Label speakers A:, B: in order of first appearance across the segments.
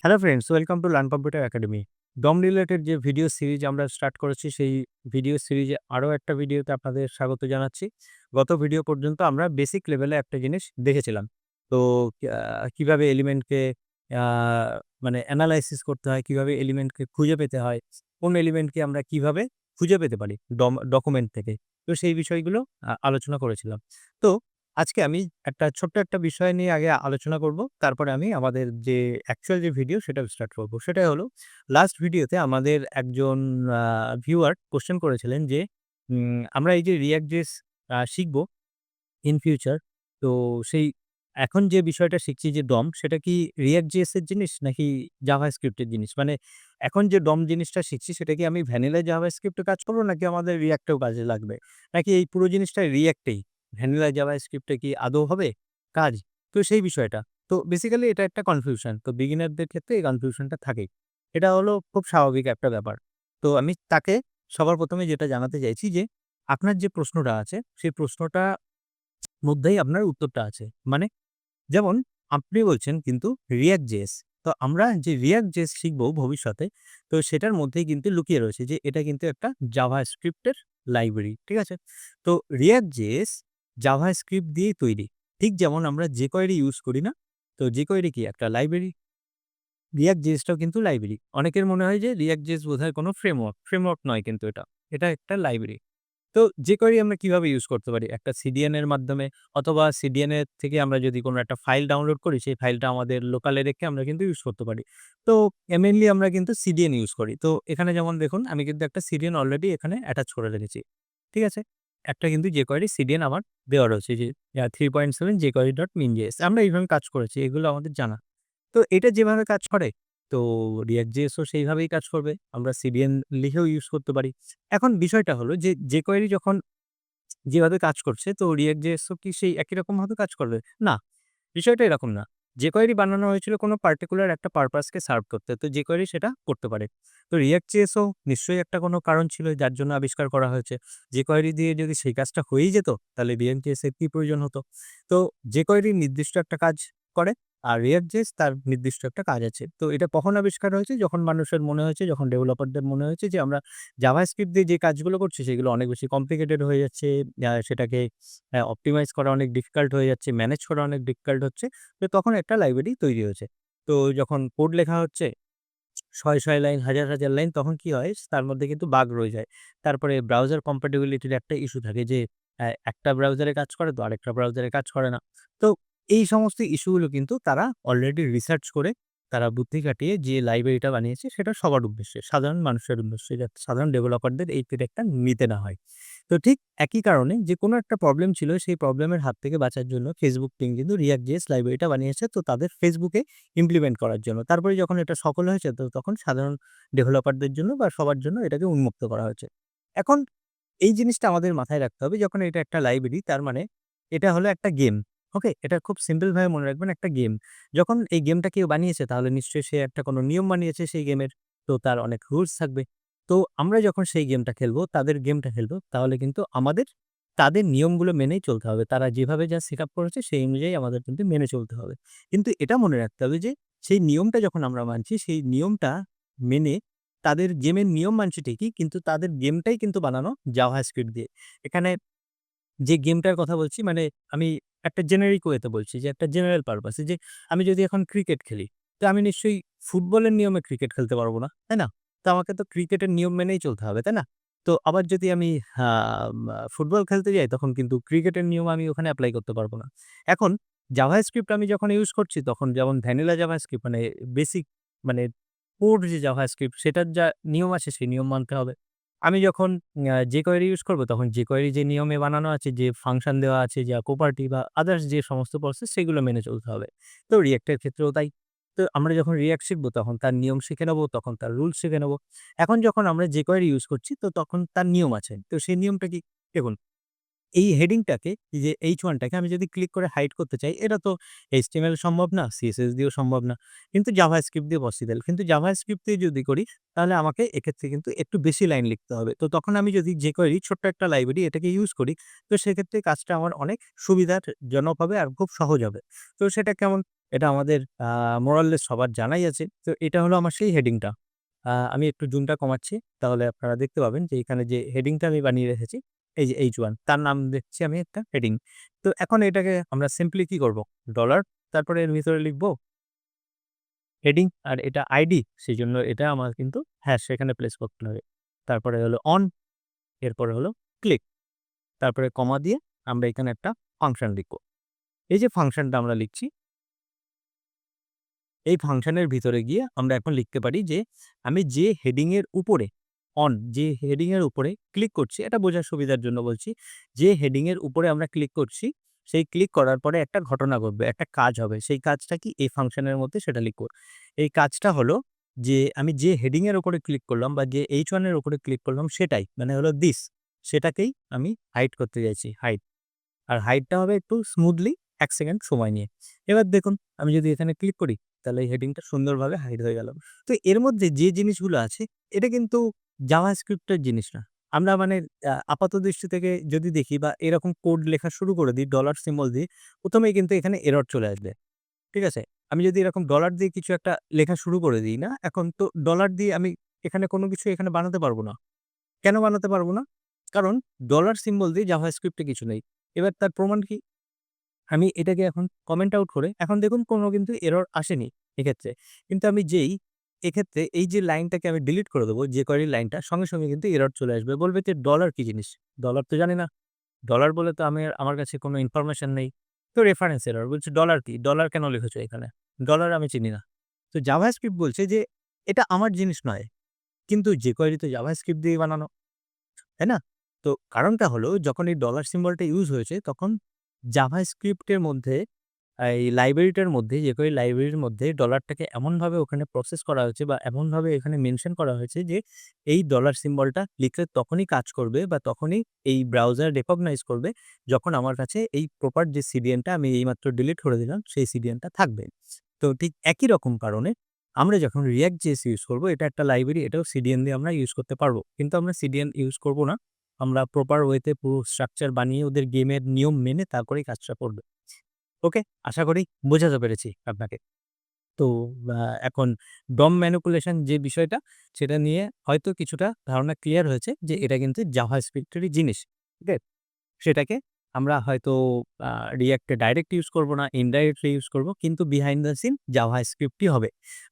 A: Hello friends, welcome to learn computer academy. DOM related যে video series আমরা start করেছি, সেই ভিডিও সিরিজে আরও একটা ভিডিওতে আপনাদের স্বাগত জানাচ্ছি। গত ভিডিও পর্যন্ত আমরা বেসিক লেভেলে একটা জিনিস দেখেছিলাম। তো কিভাবে এলিমেন্টকে আ মানে এনালাইসিস করতে হয়, কিভাবে এলিমেন্টকে খুঁজে পেতে হয়, কোন এলিমেন্টকে আমরা কিভাবে খুঁজে পেতে পারি ডকুমেন্ট থেকে। তো সেই বিষয়গুলো আলোচনা করেছিলাম। তো আজকে আমি ছোট্ট একটা বিষয় নিয়ে আগে আলোচনা করব। তারপরে আমি আমাদের যে অ্যাকচুয়াল যে ভিডিও সেটা স্টার্ট করব। সেটাই হলো, লাস্ট ভিডিওতে আমাদের একজন আ ভিউয়ার কোয়েশ্চেন করেছিলেন যে, আমরা এই যে React.js শিখব ইন ফিউচার। তো সেই এখন যে বিষয়টা শিখছি যে DOM, সেটা কি React.js এর জিনিস নাকি JavaScript এর জিনিস? মানে এখন যে DOM জিনিসটা শিখছি সেটা কি আমি ভ্যানিলা JavaScript এ কাজ করব নাকি আমাদের React এও কাজে লাগবে? নাকি এই পুরো জিনিসটা React এই? ভ্যানিলা JavaScript এ কি আদৌ হবে কাজ? তো সেই বিষয়টা। তো বেসিক্যালি এটা একটা কনফিউশন। তো বিগিনারদের ক্ষেত্রে এই কনফিউশনটা থাকেই। এটা হলো খুব স্বাভাবিক একটা ব্যাপার। তো আমি তাকে সবার ১ম এ যেটা জানাতে চাইছি যে, আপনার যে প্রশ্নটা আছে সেই প্রশ্নটা মধ্যেই আপনার উত্তরটা আছে। মানে যেমন আপনি বলছেন কিন্তু React.js। তো আমরা যে React.js শিখব ভবিষ্যতে, তো সেটার মধ্যেই কিন্তু লুকিয়ে রয়েছে যে এটা কিন্তু একটা JavaScript এর লাইব্রেরি। ঠিক আছে? তো React.js JavaScript দিয়েই তৈরি। ঠিক যেমন আমরা jQuery ইউজ করি না? তো jQuery কি একটা লাইব্রেরি? React.js টাও কিন্তু লাইব্রেরি। অনেকের মনে হয় যে React.js বোধহয় কোনো ফ্রেমওয়ার্ক। ফ্রেমওয়ার্ক নয় কিন্তু এটা। এটা একটা লাইব্রেরি। তো jQuery আমরা কিভাবে ইউজ করতে পারি? একটা CDN এর মাধ্যমে, অথবা CDN এর থেকে আমরা যদি কোনো একটা ফাইল ডাউনলোড করি, সেই ফাইলটা আমাদের লোকালে রেখে আমরা কিন্তু ইউজ করতে পারি। তো মেইনলি আমরা কিন্তু CDN ইউজ করি। তো এখানে যেমন দেখুন, আমি কিন্তু একটা CDN অলরেডি এখানে অ্যাটাচ করে রেখেছি। ঠিক আছে? একটা কিন্তু jQuery CDN আমার দেওয়া রয়েছে যে 3.7 jQuery.min.js। আমরা এইভাবে কাজ করেছি। এগুলো আমাদের জানা। তো এটা যেভাবে কাজ করে, তো React.js ও সেইভাবেই কাজ করবে। আমরা CDN লিখেও ইউজ করতে পারি। এখন বিষয়টা হলো যে jQuery যখন যেভাবে কাজ করছে, তো React.js ও কি সেই একই রকমভাবে কাজ করবে? না, বিষয়টা এরকম না। jQuery বানানো হয়েছিল কোনো পার্টিকুলার একটা পারপাস কে সার্ভ করতে। তো jQuery সেটা করতে পারে। তো React.js ও নিশ্চয়ই একটা কোনো কারণ ছিল যার জন্য আবিষ্কার করা হয়েছে। jQuery দিয়ে যদি সেই কাজটা হয়েই যেত, তাহলে React.js এর কি প্রয়োজন হতো? তো jQuery নির্দিষ্ট একটা কাজ করে, আর React.js তার নির্দিষ্ট একটা কাজ আছে। তো এটা কখন আবিষ্কার হয়েছে? যখন মানুষের মনে হয়েছে, যখন ডেভেলপারদের মনে হয়েছে যে আমরা জাভাস্ক্রিপ্ট দিয়ে যে কাজগুলো করছি সেগুলো অনেক বেশি কমপ্লিকেটেড হয়ে যাচ্ছে। সেটাকে অপটিমাইজ করা অনেক ডিফিকাল্ট হয়ে যাচ্ছে, ম্যানেজ করা অনেক ডিফিকাল্ট হচ্ছে। তো তখন একটা লাইব্রেরি তৈরি হয়েছে। তো যখন কোড লেখা হচ্ছে শয়ে লাইন, হাজার লাইন, তখন কি হয়? তার মধ্যে কিন্তু বাগ রয়ে যায়। তারপরে ব্রাউজার কম্প্যাটিবিলিটির একটা ইস্যু থাকে যে একটা ব্রাউজারে কাজ করে তো আরেকটা ব্রাউজারে কাজ করে না। তো এই সমস্ত ইস্যুগুলো কিন্তু তারা অলরেডি রিসার্চ করে, তারা বুদ্ধি খাটিয়ে যে লাইব্রেরিটা বানিয়েছে সেটা সবার উদ্দেশ্যে, সাধারণ মানুষের উদ্দেশ্যে, যাতে সাধারণ ডেভেলপারদের এই পেরেকটা নিতে না হয়। তো ঠিক একই কারণে যে কোনো একটা প্রবলেম ছিল, সেই প্রবলেমের হাত থেকে বাঁচার জন্য Facebook টিম কিন্তু React.js লাইব্রেরিটা বানিয়েছে, তো তাদের Facebook এ ইমপ্লিমেন্ট করার জন্য। তারপরে যখন এটা সফল হয়েছে, তো তখন সাধারণ ডেভেলপারদের জন্য বা সবার জন্য এটাকে উন্মুক্ত করা হয়েছে। এখন এই জিনিসটা আমাদের মাথায় রাখতে হবে, যখন এটা একটা লাইব্রেরি, তার মানে এটা হলো একটা গেম। ওকে? এটা খুব সিম্পল ভাবে মনে রাখবেন, একটা গেম। যখন এই গেমটা কেউ বানিয়েছে, তাহলে নিশ্চয়ই সে একটা কোনো নিয়ম বানিয়েছে সেই গেমের। তো তার অনেক রুলস থাকবে। তো আমরা যখন সেই গেমটা খেলবো, তাদের গেমটা খেলবো, তাহলে কিন্তু আমাদের তাদের নিয়মগুলো মেনেই চলতে হবে। তারা যেভাবে যা সেটআপ করেছে সেই অনুযায়ী আমাদের কিন্তু মেনে চলতে হবে। কিন্তু এটা মনে রাখতে হবে যে সেই নিয়মটা যখন আমরা মানছি, সেই নিয়মটা মেনে, তাদের গেমের নিয়ম মানছি ঠিকই, কিন্তু তাদের গেমটাই কিন্তু বানানো জাভাস্ক্রিপ্ট দিয়ে। এখানে যে গেমটার কথা বলছি, মানে আমি একটা জেনেরিক ওয়েতে বলছি, যে একটা জেনারেল পারপাস এ, যে আমি যদি এখন ক্রিকেট খেলি, তো আমি নিশ্চয়ই ফুটবলের নিয়মে ক্রিকেট খেলতে পারব না, তাই না? তো আমাকে তো ক্রিকেটের নিয়ম মেনেই চলতে হবে, তাই না? তো আবার যদি আমি আ মা ফুটবল খেলতে যাই, তখন কিন্তু ক্রিকেটের নিয়ম আমি ওখানে এপ্লাই করতে পারব না। এখন জাভাস্ক্রিপ্ট আমি যখন ইউজ করছি, তখন যেমন ভ্যানিলা জাভাস্ক্রিপ্ট, মানে বেসিক, মানে কোড যে জাভাস্ক্রিপ্ট, সেটার যা নিয়ম আছে সেই নিয়ম মানতে হবে। আমি যখন jQuery ইউজ করব, তখন jQuery যে নিয়মে বানানো আছে, যে ফাংশন দেওয়া আছে, যা প্রপার্টি বা আদার্স যে সমস্ত প্রসেস, সেগুলো মেনে চলতে হবে। তো React এর ক্ষেত্রেও তাই। তো আমরা যখন React শিখব, তখন তার নিয়ম শিখে নেব, তখন তার রুলস শিখে নেব। এখন যখন আমরা jQuery ইউজ করছি, তো তখন তার নিয়ম আছে। তো সেই নিয়মটা কি? দেখুন, এই হেডিংটাকে, এই যে H1 টাকে আমি যদি ক্লিক করে হাইড করতে চাই, এটা তো HTML সম্ভব না, CSS দিয়েও সম্ভব না। কিন্তু জাভাস্ক্রিপ্ট দিয়ে পসিবল। কিন্তু জাভাস্ক্রিপ্ট দিয়ে যদি করি, তাহলে আমাকে এক্ষেত্রে কিন্তু একটু বেশি লাইন লিখতে হবে। তো তখন আমি যদি jQuery ছোট্ট একটা লাইব্রেরি, এটাকে ইউজ করি, তো সেক্ষেত্রে কাজটা আমার অনেক সুবিধাজনক হবে আর খুব সহজ হবে। তো সেটা কেমন? এটা আমাদের মোরাললেস সবার জানাই আছে। তো এটা হলো আমার সেই হেডিংটা। আমি একটু জুমটা কমাচ্ছি, তাহলে আপনারা দেখতে পাবেন যে এখানে যে হেডিংটা আমি বানিয়ে রেখেছি, এই যে H1 তার নাম দিচ্ছি আমি একটা হেডিং। তো এখন এটাকে আমরা সিম্পলি কি করব? ডলার, তারপরে এর ভিতরে লিখব হেডিং আর এটা আইডি, সেজন্য এটা আমার কিন্তু এখানে প্লেস করতে হবে। তারপরে হলো অন, এরপরে হলো ক্লিক, তারপরে কমা দিয়ে আমরা এখানে একটা ফাংশন লিখব। এই যে ফাংশনটা আমরা লিখছি, এই ফাংশনের ভিতরে গিয়ে আমরা এখন লিখতে পারি যে আমি যে হেডিং এর উপরে যে হেডিং এর উপরে ক্লিক করছি, এটা বোঝার সুবিধার জন্য বলছি। যে হেডিং এর উপরে আমরা ক্লিক করছি, সেই ক্লিক করার পরে একটা ঘটনা ঘটবে, একটা কাজ হবে। সেই কাজটা কি? এই ফাংশনের মধ্যে সেটা লিখব। এই কাজটা হলো যে আমি যে হেডিং এর উপরে ক্লিক করলাম বা যে H1 এর উপরে ক্লিক করলাম সেটাই, মানে হলো দিস, সেটাকেই আমি হাইড করতে চাইছি, হাইড। আর হাইটটা হবে একটু স্মুথলি ১ সেকেন্ড সময় নিয়ে। এবার দেখুন আমি যদি এখানে ক্লিক করি, তাহলে এই হেডিংটা সুন্দরভাবে হাইড হয়ে গেল। তো এর মধ্যে যে জিনিসগুলো আছে, এটা কিন্তু জাভাস্ক্রিপ্টের জিনিস না। আমরা মানে আপাত দৃষ্টি থেকে যদি দেখি বা এরকম কোড লেখা শুরু করে দিই ডলার সিম্বল দিয়ে, ১ম এই কিন্তু এখানে এরর চলে আসবে। ঠিক আছে? আমি যদি এরকম ডলার দিয়ে কিছু একটা লেখা শুরু করে দিই না, এখন তো ডলার দিয়ে আমি এখানে কোনো কিছু এখানে বানাতে পারব না। কেন বানাতে পারব না? কারণ ডলার সিম্বল দিয়ে জাভাস্ক্রিপ্টে কিছু নেই। এবার তার প্রমাণ কি? আমি এটাকে এখন কমেন্ট আউট করে এখন দেখুন কোনো কিন্তু এরর আসেনি এক্ষেত্রে। কিন্তু আমি এক্ষেত্রে এই যে লাইনটাকে আমি ডিলিট করে দেবো, যে কোয়েরি লাইনটা, সঙ্গে, সঙ্গে কিন্তু এরর চলে আসবে। বলবে যে ডলার কি জিনিস? ডলার তো জানি না। ডলার বলে তো আমার কাছে কোনো ইনফরমেশন নেই। তো রেফারেন্স এরর বলছে ডলার কি? ডলার কেন লিখেছো এখানে? ডলার আমি চিনি না। তো জাভাস্ক্রিপ্ট বলছে যে এটা আমার জিনিস নয়। কিন্তু যে কোয়েরি তো জাভাস্ক্রিপ্ট দিয়েই বানানো। তাই না? তো কারণটা হলো যখন এই ডলার সিম্বলটা ইউজ হয়েছে তখন জাভাস্ক্রিপ্টের মধ্যে এই লাইব্রেরিটার মধ্যে যে কই লাইব্রেরির মধ্যে ডলারটাকে এমনভাবে ওখানে প্রসেস করা হয়েছে বা এমনভাবে এখানে মেনশন করা হয়েছে যে এই ডলার সিম্বলটা লিখলে তখনই কাজ করবে বা তখনই এই ব্রাউজার রিকগনাইজ করবে যখন আমার কাছে এই প্রপার যে সিডিএনটা আমি এইমাত্র ডিলিট করে দিলাম সেই সিডিএনটা থাকবে। তো ঠিক একই রকম কারণে আমরা যখন React.js ইউজ করব, এটা একটা লাইব্রেরি, এটাও সিডিএন দিয়ে আমরা ইউজ করতে পারবো। কিন্তু আমরা সিডিএন ইউজ করব না। আমরা প্রপার ওয়েতে পুরো স্ট্রাকচার বানিয়ে ওদের গেমের নিয়ম মেনে তারপরেই কাজটা করব। ওকে? আশা করি বোঝাতে পেরেছি আপনাকে। তো আ এখন DOM ম্যানিপুলেশন যে বিষয়টা, সেটা নিয়ে হয়তো কিছুটা ধারণা ক্লিয়ার হয়েছে যে এটা কিন্তু জাভাস্ক্রিপ্টেরই জিনিস। ওকে? সেটাকে আমরা হয়তো আ React এ ডাইরেক্ট ইউজ করব না, ইনডাইরেক্টলি ইউজ করব। কিন্তু বিহাইন্ড দ্য সিন জাভাস্ক্রিপ্টই হবে।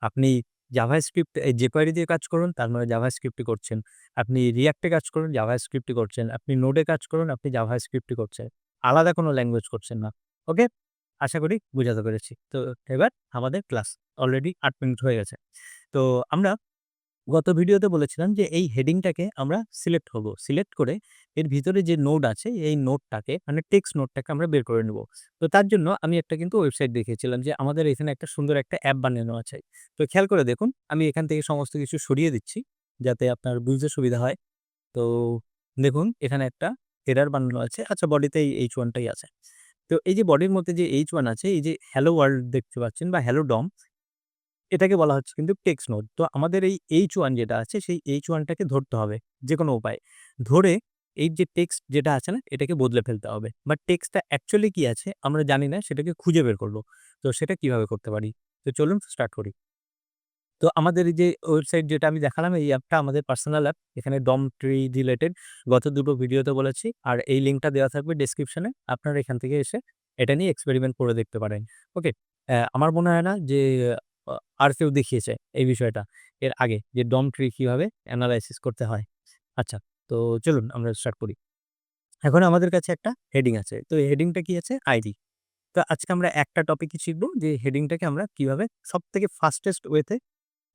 A: আপনি জাভাস্ক্রিপ্ট jQuery দিয়ে কাজ করুন, তার মানে জাভাস্ক্রিপ্টই করছেন। আপনি React এ কাজ করুন, জাভাস্ক্রিপ্টই করছেন। আপনি Node এ কাজ করুন, আপনি জাভাস্ক্রিপ্টই করছেন। আলাদা কোনো ল্যাঙ্গুয়েজ করছেন না। ওকে? আশা করি বুঝাতে পেরেছি। তো এবার আমাদের ক্লাস অলরেডি ৮ মিনিট হয়ে গেছে। তো আমরা গত ভিডিওতে বলেছিলাম যে এই হেডিংটাকে আমরা সিলেক্ট করব। সিলেক্ট করে এর ভিতরে যে নোড আছে এই নোডটাকে মানে টেক্সট নোডটাকে আমরা বের করে নেব। তো তার জন্য আমি একটা কিন্তু ওয়েবসাইট দেখিয়েছিলাম যে আমাদের এখানে একটা সুন্দর একটা অ্যাপ বানানো আছে। তো খেয়াল করে দেখুন আমি এখান থেকে সমস্ত কিছু সরিয়ে দিচ্ছি যাতে আপনার বুঝতে সুবিধা হয়। তো দেখুন এখানে একটা হেডার বানানো আছে। আচ্ছা, বডিতে এই H1 টাই আছে। তো এই যে বডির মধ্যে যে H1 আছে, এই যে হ্যালো ওয়ার্ল্ড দেখতে পাচ্ছেন বা হ্যালো ডম, এটাকে বলা হচ্ছে কিন্তু টেক্সট নোড। তো আমাদের এই H1 যেটা আছে সেই H1 টাকে ধরতে হবে যেকোনো উপায়ে। ধরে এই যে টেক্সট যেটা আছে না এটাকে বদলে ফেলতে হবে। বাট টেক্সটটা অ্যাকচুয়ালি কি আছে আমরা জানি না, সেটাকে খুঁজে বের করব। তো সেটা কিভাবে করতে পারি? তো চলুন স্টার্ট করি। তো আমাদের এই যে ওয়েবসাইট যেটা আমি দেখালাম এই অ্যাপটা আমাদের পার্সোনাল অ্যাপ। এখানে ডম ট্রি রিলেটেড গত দুটো ভিডিওতে বলেছি। আর এই লিঙ্কটা দেওয়া থাকবে ডেসক্রিপশনে। আপনারা এখান থেকে এসে এটা নিয়ে এক্সপেরিমেন্ট করে দেখতে পারেন। ওকে? আমার মনে হয় না যে আ আর কেউ দেখিয়েছে এই বিষয়টা এর আগে যে ডম ট্রি কিভাবে এনালাইসিস করতে হয়। আচ্ছা, তো চলুন আমরা স্টার্ট করি। এখন আমাদের কাছে একটা হেডিং আছে। তো এই হেডিংটা কি আছে? আইডি। তো আজকে আমরা একটা টপিকই শিখব যে হেডিংটাকে আমরা কিভাবে সবথেকে ফাস্টেস্ট ওয়েতে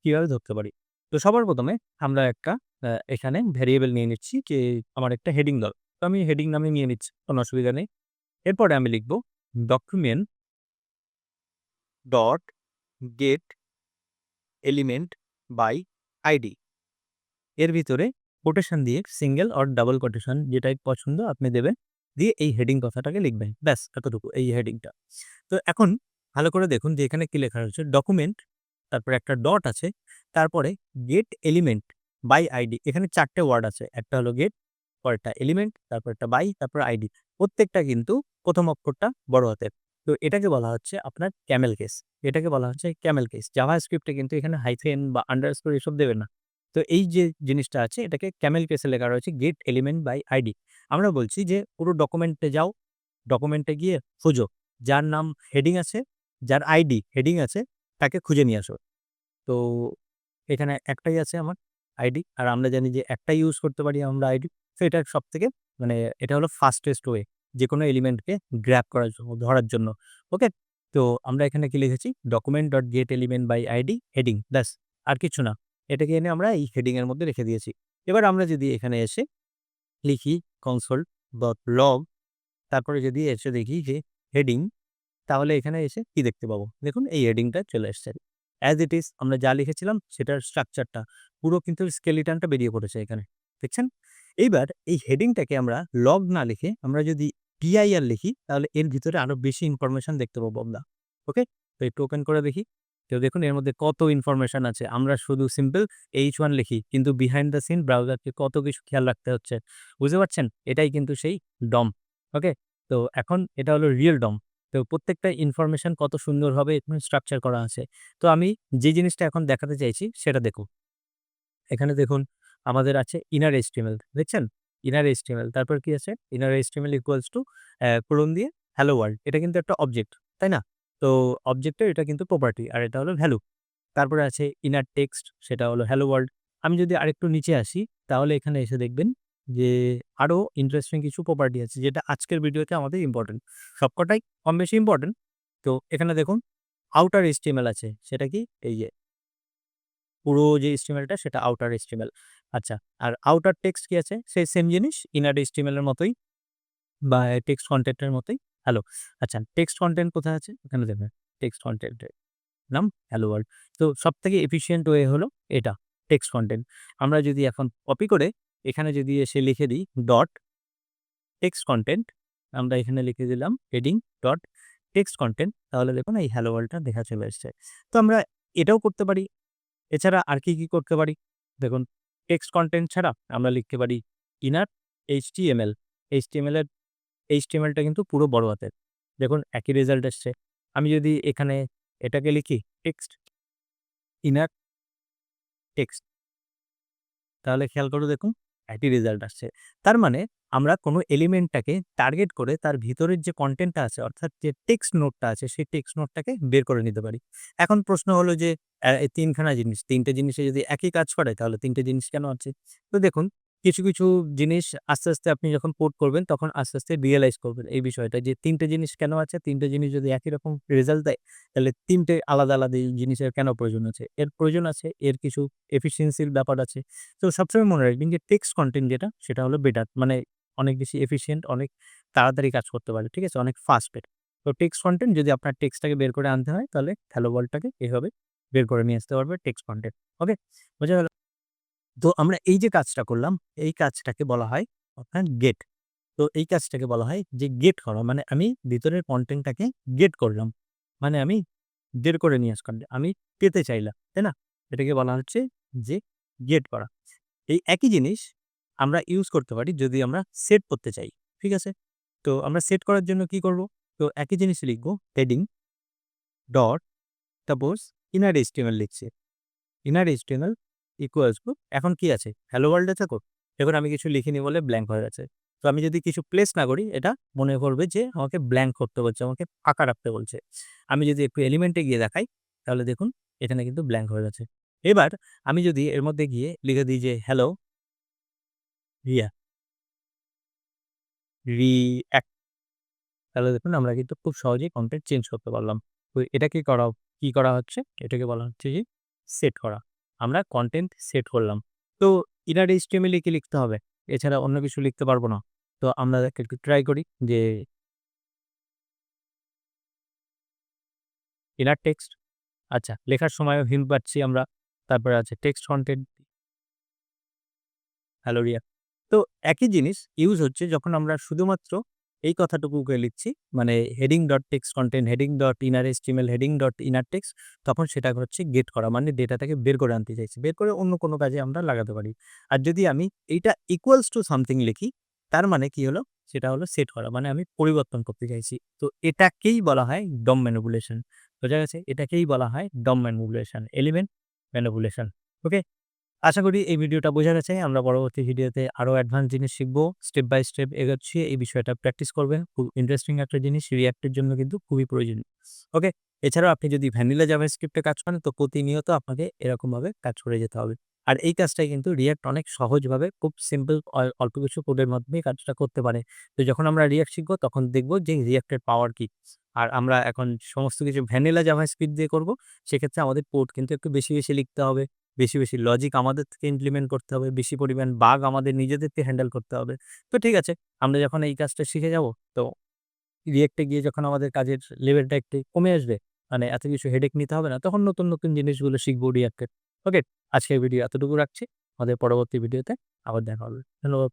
A: কিভাবে ধরতে পারি। তো সবার ১ম এ আমরা একটা এখানে ভেরিয়েবল নিয়ে নিচ্ছি যে আমার একটা হেডিং দরকার। তো আমি হেডিং নামে নিয়ে নিচ্ছি, কোনো অসুবিধা নেই। এরপরে আমি লিখব document dot get element by ID. এর ভিতরে কোটেশন দিয়ে সিঙ্গেল অর ডাবল কোটেশন যেটাই পছন্দ আপনি দেবেন। দিয়ে এই হেডিং কথাটাকে লিখবেন। ব্যাস এতটুকু এই হেডিংটা। তো এখন ভালো করে দেখুন যে এখানে কি লেখা রয়েছে ডকুমেন্ট, তারপরে একটা ডট আছে, তারপরে গেট এলিমেন্ট বাই আইডি। এখানে ৪ টে ওয়ার্ড আছে। একটা হলো গেট, পরেরটা এলিমেন্ট, তারপর একটা বাই, তারপর আইডি। প্রত্যেকটা কিন্তু ১ম অক্ষরটা বড় হাতের। তো এটাকে বলা হচ্ছে আপনার ক্যামেল কেস। এটাকে বলা হচ্ছে ক্যামেল কেস। জাভাস্ক্রিপ্টে কিন্তু এখানে হাইফেন বা আন্ডারস্কোর এসব দেবে না। তো এই যে জিনিসটা আছে এটাকে ক্যামেল কেসে লেখা রয়েছে গেট এলিমেন্ট বাই আইডি। আমরা বলছি যে পুরো ডকুমেন্টে যাও, ডকুমেন্টে গিয়ে খোঁজো। যার নাম হেডিং আছে, যার আইডি হেডিং আছে তাকে খুঁজে নিয়ে আসো। তো এখানে একটাই আছে আমার আইডি। আর আমরা জানি যে একটাই ইউজ করতে পারি আমরা আইডি। তো এটা সবথেকে মানে এটা হলো ফাস্টেস্ট ওয়ে যেকোনো এলিমেন্টকে গ্র্যাব করার জন্য, ধরার জন্য। ওকে? তো আমরা এখানে কি লিখেছি? Document dot get element by ID heading ব্যাস, আর কিছু না। এটাকে এনে আমরা এই হেডিং এর মধ্যে রেখে দিয়েছি। এবার আমরা যদি এখানে এসে লিখি console ডট লগ, তারপরে যদি এসে দেখি যে হেডিং, তাহলে এখানে এসে কি দেখতে পাবো? দেখুন এই হেডিংটা চলে এসছে। অ্যাজ ইট ইজ আমরা যা লিখেছিলাম সেটার স্ট্রাকচারটা পুরো কিন্তু স্কেলিটনটা বেরিয়ে পড়েছে এখানে। দেখছেন? এইবার এই হেডিংটাকে আমরা লগ না লিখে আমরা যদি PIR লিখি তাহলে এর ভিতরে আরো বেশি ইনফরমেশন দেখতে পাবো আমরা। ওকে? তো একটু ওপেন করে দেখি। তো দেখুন এর মধ্যে কত ইনফরমেশন আছে। আমরা শুধু সিম্পল H1 লিখি কিন্তু বিহাইন্ড দ্য সিন ব্রাউজারকে কত কিছু খেয়াল রাখতে হচ্ছে। বুঝতে পারছেন? এটাই কিন্তু সেই ডম। ওকে? তো এখন এটা হলো রিয়েল ডম। তো প্রত্যেকটা ইনফরমেশন কত সুন্দরভাবে এখানে স্ট্রাকচার করা আছে। তো আমি যে জিনিসটা এখন দেখাতে চাইছি সেটা দেখুন। এখানে দেখুন আমাদের আছে ইনার HTML দেখছেন? ইনার HTML তারপর কি আছে? Inner HTML equals to colon দিয়ে হ্যালো ওয়ার্ল্ড। এটা কিন্তু একটা অবজেক্ট, তাই না? তো অবজেক্টের এটা কিন্তু প্রপার্টি আর এটা হলো ভ্যালু। তারপরে আছে ইনার টেক্সট সেটা হলো হ্যালো ওয়ার্ল্ড। আমি যদি আরেকটু নিচে আসি তাহলে এখানে এসে দেখবেন যে আরো ইন্টারেস্টিং কিছু প্রপার্টি আছে যেটা আজকের ভিডিওতে আমাদের ইম্পোর্টেন্ট। সবকটাই কম বেশি ইম্পোর্টেন্ট। তো এখানে দেখুন আউটার HTML আছে। সেটা কি? এই যে পুরো যে HTML টা সেটা আউটার HTML। আচ্ছা, আর আউটার টেক্সট কি আছে? সেই সেম জিনিস ইনার HTML এর মতোই বা টেক্সট কনটেন্ট এর মতোই হ্যালো। আচ্ছা, টেক্সট কনটেন্ট কোথায় আছে? এখানে দেখবেন টেক্সট কনটেন্ট এর নাম হ্যালো ওয়ার্ল্ড। তো সবথেকে এফিশিয়েন্ট ওয়ে হলো এটা টেক্সট কনটেন্ট। আমরা যদি এখন কপি করে এখানে যদি এসে লিখে দিই ডট টেক্সট কনটেন্ট, আমরা এখানে লিখে দিলাম হেডিং ডট টেক্সট কনটেন্ট, তাহলে দেখুন এই হ্যালো ওয়ার্ল্ডটা দেখা চলে এসছে। তো আমরা এটাও করতে পারি। এছাড়া আর কি করতে পারি? দেখুন টেক্সট কনটেন্ট ছাড়া আমরা লিখতে পারি ইনার HTML। HTML এর HTML টা কিন্তু পুরো বড় হাতের। দেখুন একই রেজাল্ট এসছে। আমি যদি এখানে এটাকে লিখি টেক্সট ইনার টেক্সট, তাহলে খেয়াল করে দেখুন একই রেজাল্ট আসছে। তার মানে আমরা কোনো এলিমেন্টটাকে টার্গেট করে তার ভিতরের যে কনটেন্টটা আছে অর্থাৎ যে টেক্সট নোটটা আছে সেই টেক্সট নোটটাকে বের করে নিতে পারি। এখন প্রশ্ন হলো যে এই ৩ খানা জিনিস, ৩ টে জিনিসে যদি একই কাজ করে তাহলে ৩ টে জিনিস কেন আছে? তো দেখুন কিছু জিনিস আস্তে আপনি যখন কোড করবেন তখন আস্তে রিয়ালাইজ করবেন এই বিষয়টা যে ৩ টে জিনিস কেন আছে? ৩ টে জিনিস যদি একই রকম রেজাল্ট দেয় তাহলে ৩ টে আলাদা এই জিনিসের কেন প্রয়োজন আছে? এর প্রয়োজন আছে, এর কিছু এফিশিয়েন্সির ব্যাপার আছে। তো সবসময় মনে রাখবেন যে টেক্সট কনটেন্ট যেটা সেটা হলো বেটার। মানে অনেক বেশি এফিশিয়েন্ট, অনেক তাড়াতাড়ি কাজ করতে পারে। ঠিক আছে? অনেক ফাস্ট বের। তো টেক্সট কনটেন্ট যদি আপনার টেক্সটটাকে বের করে আনতে হয় তাহলে হ্যালো ওয়ার্ল্ডটাকে এভাবে বের করে নিয়ে আসতে পারবে টেক্সট কনটেন্ট। ওকে? বোঝা গেল? তো আমরা এই যে কাজটা করলাম, এই কাজটাকে বলা হয় আপনার গেট। তো এই কাজটাকে বলা হয় যে গেট করা। মানে আমি ভিতরের কনটেন্টটাকে গেট করলাম। মানে আমি বের করে নিয়ে আসলাম। আমি পেতে চাইলাম। তাই না? এটাকে বলা হচ্ছে যে গেট করা। এই একই জিনিস আমরা ইউজ করতে পারি যদি আমরা সেট করতে চাই। ঠিক আছে? তো আমরা সেট করার জন্য কি করব? তো একই জিনিস লিখব heading dot suppose inner HTML লিখছি। ইনার HTML ইকুয়ালস টু এখন কি আছে? হ্যালো ওয়ার্ল্ড আছে তো? এবার আমি কিছু লিখিনি বলে ব্ল্যাংক হয়ে গেছে। তো আমি যদি কিছু প্লেস না করি এটা মনে করবে যে আমাকে ব্ল্যাংক করতে বলছে, আমাকে ফাঁকা রাখতে বলছে। আমি যদি একটু এলিমেন্টে গিয়ে দেখাই তাহলে দেখুন এখানে কিন্তু ব্ল্যাংক হয়ে গেছে। এবার আমি যদি এর মধ্যে গিয়ে লিখে দিই যে হ্যালো রিয়া রিঅ্যাক্ট, তাহলে দেখুন আমরা কিন্তু খুব সহজেই কনটেন্ট চেঞ্জ করতে পারলাম। তো এটা কি করা হচ্ছে? এটাকে বলা হচ্ছে যে সেট করা। আমরা কনটেন্ট সেট করলাম। তো ইনার HTML এ কি লিখতে হবে? এছাড়া অন্য কিছু লিখতে পারব না। তো আমরা একটু ট্রাই করি যে ইনার টেক্সট, আচ্ছা লেখার সময়ও হিন্ট পাচ্ছি আমরা। তারপরে আছে টেক্সট কনটেন্ট হ্যালো রিয়া। তো একই জিনিস ইউজ হচ্ছে যখন আমরা শুধুমাত্র এই কথাটুকুকে লিখছি মানে heading dot text content, heading dot inner HTML, heading dot inner text, তখন সেটা হচ্ছে গেট করা মানে ডেটাটাকে বের করে আনতে চাইছি। বের করে অন্য কোনো কাজে আমরা লাগাতে পারি। আর যদি আমি এইটা ইকুয়ালস টু সামথিং লিখি তার মানে কি হলো? সেটা হলো সেট করা। মানে আমি পরিবর্তন করতে চাইছি। তো এটাকেই বলা হয় DOM ম্যানিপুলেশন। বোঝা গেছে? এটাকেই বলা হয় DOM ম্যানিপুলেশন, এলিমেন্ট ম্যানিপুলেশন। ওকে? আশা করি এই ভিডিওটা বোঝা গেছে। আমরা পরবর্তী ভিডিওতে আরো অ্যাডভান্স জিনিস শিখব। স্টেপ বাই স্টেপ এগোচ্ছি। এই বিষয়টা প্র্যাকটিস করবেন। খুব ইন্টারেস্টিং একটা জিনিস। React এর জন্য কিন্তু খুবই প্রয়োজনীয়। ওকে? এছাড়াও আপনি যদি ভ্যানিলা জাভাস্ক্রিপ্ট এ কাজ করেন তো প্রতিনিয়ত আপনাকে এরকমভাবে কাজ করে যেতে হবে। আর এই কাজটাই কিন্তু React অনেক সহজভাবে খুব সিম্পল অল্প কিছু কোডের মাধ্যমেই কাজটা করতে পারে। তো যখন আমরা React শিখব তখন দেখব যে React এর পাওয়ার কি। আর আমরা এখন সমস্ত কিছু ভ্যানিলা জাভাস্ক্রিপ্ট দিয়ে করব। সেক্ষেত্রে আমাদের কোড কিন্তু একটু বেশি লিখতে হবে। বেশি লজিক আমাদের থেকে ইমপ্লিমেন্ট করতে হবে। বেশি পরিমাণ বাগ আমাদের নিজেদেরকে হ্যান্ডেল করতে হবে। তো ঠিক আছে, আমরা যখন এই কাজটা শিখে যাব, তো React এ গিয়ে যখন আমাদের কাজের লেভেলটা একটু কমে আসবে, মানে এত কিছু হেডেক নিতে হবে না, তখন নতুন জিনিসগুলো শিখব React এর। ওকে? আজকের ভিডিও এতটুকু রাখছি। আমাদের পরবর্তী ভিডিওতে আবার দেখা হবে। ধন্যবাদ।